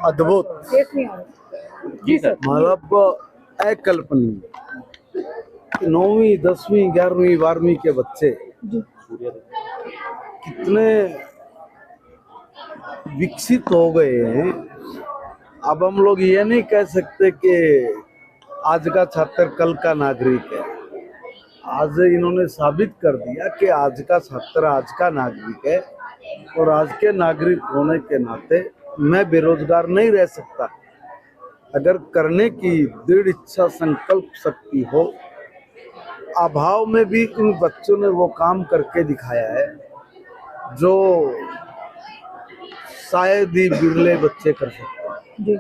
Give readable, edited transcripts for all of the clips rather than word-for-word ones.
अद्भुत, जी सर। मतलब अकल्पनीय कि 9वीं 10वीं 11वीं 12वीं के बच्चे कितने विकसित हो गए हैं। अब हम लोग ये नहीं कह सकते कि आज का छात्र कल का नागरिक है। आज इन्होंने साबित कर दिया कि आज का छात्र आज का नागरिक है, और आज के नागरिक होने के नाते मैं बेरोजगार नहीं रह सकता। अगर करने की दृढ़ इच्छा संकल्प शक्ति हो, अभाव में भी इन बच्चों ने वो काम करके दिखाया है जो शायद ही बिरले बच्चे कर सकते हैं।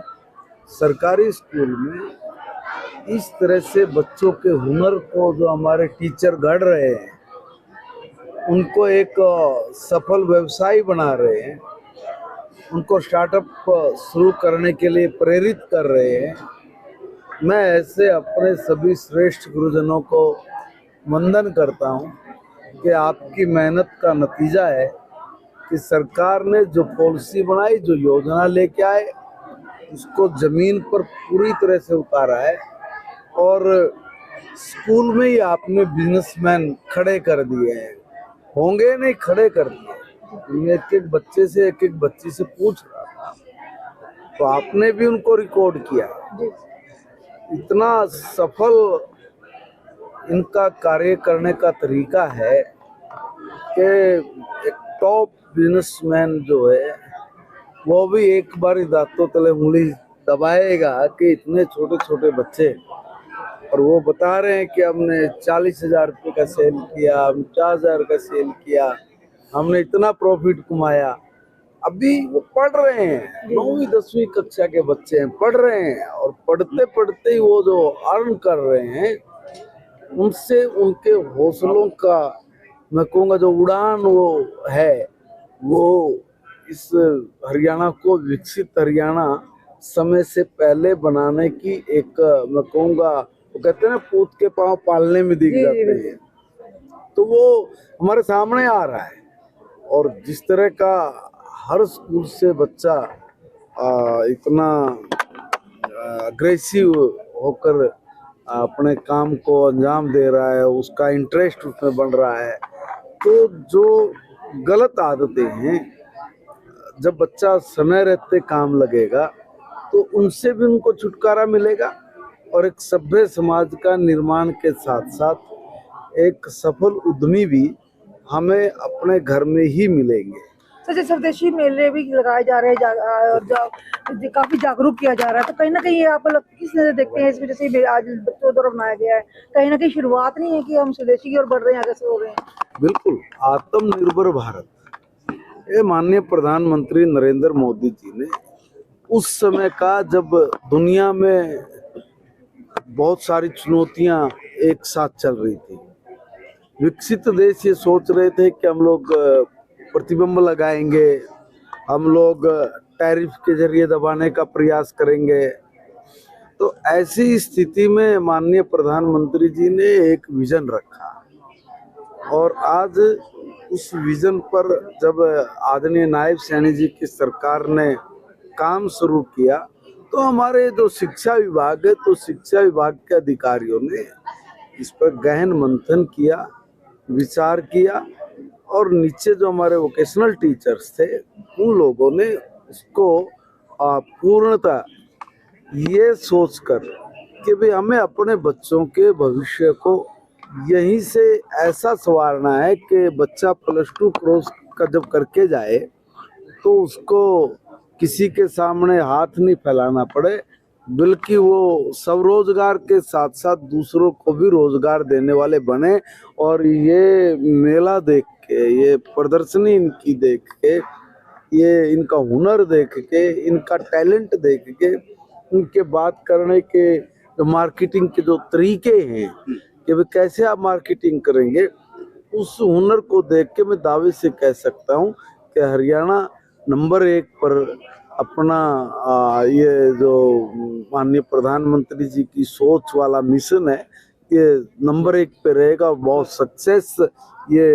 सरकारी स्कूल में इस तरह से बच्चों के हुनर को जो हमारे टीचर गढ़ रहे हैं, उनको एक सफल व्यवसायी बना रहे हैं, उनको स्टार्टअप शुरू करने के लिए प्रेरित कर रहे हैं। मैं ऐसे अपने सभी श्रेष्ठ गुरुजनों को वंदन करता हूं कि आपकी मेहनत का नतीजा है कि सरकार ने जो पॉलिसी बनाई, जो योजना लेके आए, उसको जमीन पर पूरी तरह से उतारा है। और स्कूल में ही आपने बिजनेसमैन खड़े कर दिए हैं, होंगे नहीं, खड़े कर दिए। मैं एक एक बच्चे से, एक एक बच्ची से पूछ रहा था, तो आपने भी उनको रिकॉर्ड किया। इतना सफल इनका कार्य करने का तरीका है कि एक टॉप बिजनेसमैन जो है वो भी एक बार दांतों तले उंगली दबाएगा कि इतने छोटे छोटे बच्चे, और वो बता रहे हैं कि हमने 40,000 रुपये का सेल किया, 50,000 का सेल किया, हमने इतना प्रॉफिट कमाया। अभी वो पढ़ रहे हैं, 9वीं 10वीं कक्षा के बच्चे हैं, पढ़ रहे हैं, और पढ़ते पढ़ते ही वो जो अर्न कर रहे हैं, उनसे उनके हौसलों का, मैं कहूँगा जो उड़ान वो है, वो इस हरियाणा को विकसित हरियाणा समय से पहले बनाने की एक, मैं कहूँगा, वो कहते हैं ना, पूत के पांव पालने में दिख जाते हैं, तो वो हमारे सामने आ रहा है। और जिस तरह का हर स्कूल से बच्चा इतना अग्रेसिव होकर अपने काम को अंजाम दे रहा है, उसका इंटरेस्ट उसमें बन रहा है, तो जो गलत आदतें हैं, जब बच्चा समय रहते काम लगेगा तो उनसे भी उनको छुटकारा मिलेगा, और एक सभ्य समाज का निर्माण के साथ साथ एक सफल उद्यमी भी हमें अपने घर में ही मिलेंगे। जैसे स्वदेशी मेले भी लगाए जा रहे हैं, काफी जागरूक किया जा रहा है, तो कहीं ना कहीं ये आप लोग किस नजर देखते हैं इसमें? जैसे आज बच्चों द्वारा बनाया गया है, कहीं ना कहीं शुरुआत नहीं है कि हम स्वदेशी की ओर बढ़ रहे हैं, आगे से हो रहे हैं? बिल्कुल, आत्मनिर्भर भारत, ये माननीय प्रधानमंत्री नरेंद्र मोदी जी ने उस समय का, जब दुनिया में बहुत सारी चुनौतियां एक साथ चल रही थी, विकसित देश ये सोच रहे थे कि हम लोग प्रतिबंध लगाएंगे, हम लोग टैरिफ के जरिए दबाने का प्रयास करेंगे। तो ऐसी स्थिति में माननीय प्रधानमंत्री जी ने एक विजन रखा, और आज उस विजन पर जब आदरणीय नायब सैनी जी की सरकार ने काम शुरू किया, तो हमारे जो शिक्षा विभाग है, तो शिक्षा विभाग के अधिकारियों ने इस पर गहन मंथन किया, विचार किया, और नीचे जो हमारे वोकेशनल टीचर्स थे, उन लोगों ने उसको पूर्णतः ये सोचकर कि भाई हमें अपने बच्चों के भविष्य को यहीं से ऐसा संवारना है कि बच्चा +2 क्रॉस का जब करके जाए तो उसको किसी के सामने हाथ नहीं फैलाना पड़े, बल्कि वो स्वरोजगार के साथ साथ दूसरों को भी रोजगार देने वाले बने। और ये मेला देख के, ये प्रदर्शनी इनकी देख के, ये इनका हुनर देख के, इनका टैलेंट देख के, उनके बात करने के जो मार्केटिंग के जो तरीके हैं कि वे कैसे आप मार्केटिंग करेंगे, उस हुनर को देख के मैं दावे से कह सकता हूँ कि हरियाणा नंबर 1 पर अपना ये जो माननीय प्रधानमंत्री जी की सोच वाला मिशन है, ये नंबर 1 पे रहेगा। और बहुत सक्सेस ये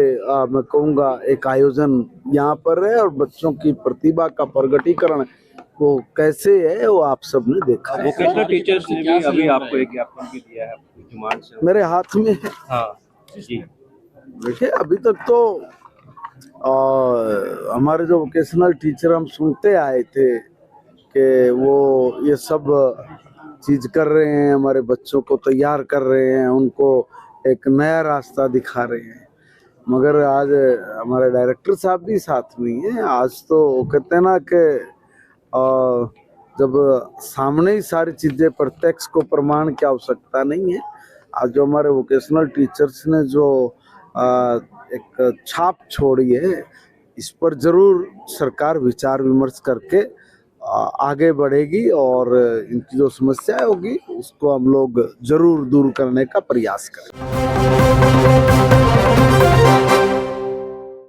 मैं कहूँगा एक आयोजन यहाँ पर है, और बच्चों की प्रतिभा का प्रगटीकरण वो कैसे है वो आप सब ने देखा है। वोकेशनल टीचर्स ने भी अभी आपको एक ज्ञापन भी दिया है डिमांड से। मेरे हाथ में है। हाँ जी। देखिए अभी तक तो हमारे जो वोकेशनल टीचर हम सुनते आए थे कि वो ये सब चीज कर रहे हैं, हमारे बच्चों को तैयार कर रहे हैं, उनको एक नया रास्ता दिखा रहे हैं। मगर आज हमारे डायरेक्टर साहब भी साथ में ही हैं। आज तो वो कहते हैं ना कि जब सामने ही सारी चीजें प्रत्यक्ष को प्रमाण की आवश्यकता नहीं है। आज जो हमारे वोकेशनल टीचर्स ने जो एक छाप छोड़ी है, इस पर जरूर सरकार विचार विमर्श करके आगे बढ़ेगी और इनकी जो समस्या होगी उसको हम लोग जरूर दूर करने का प्रयास करेंगे।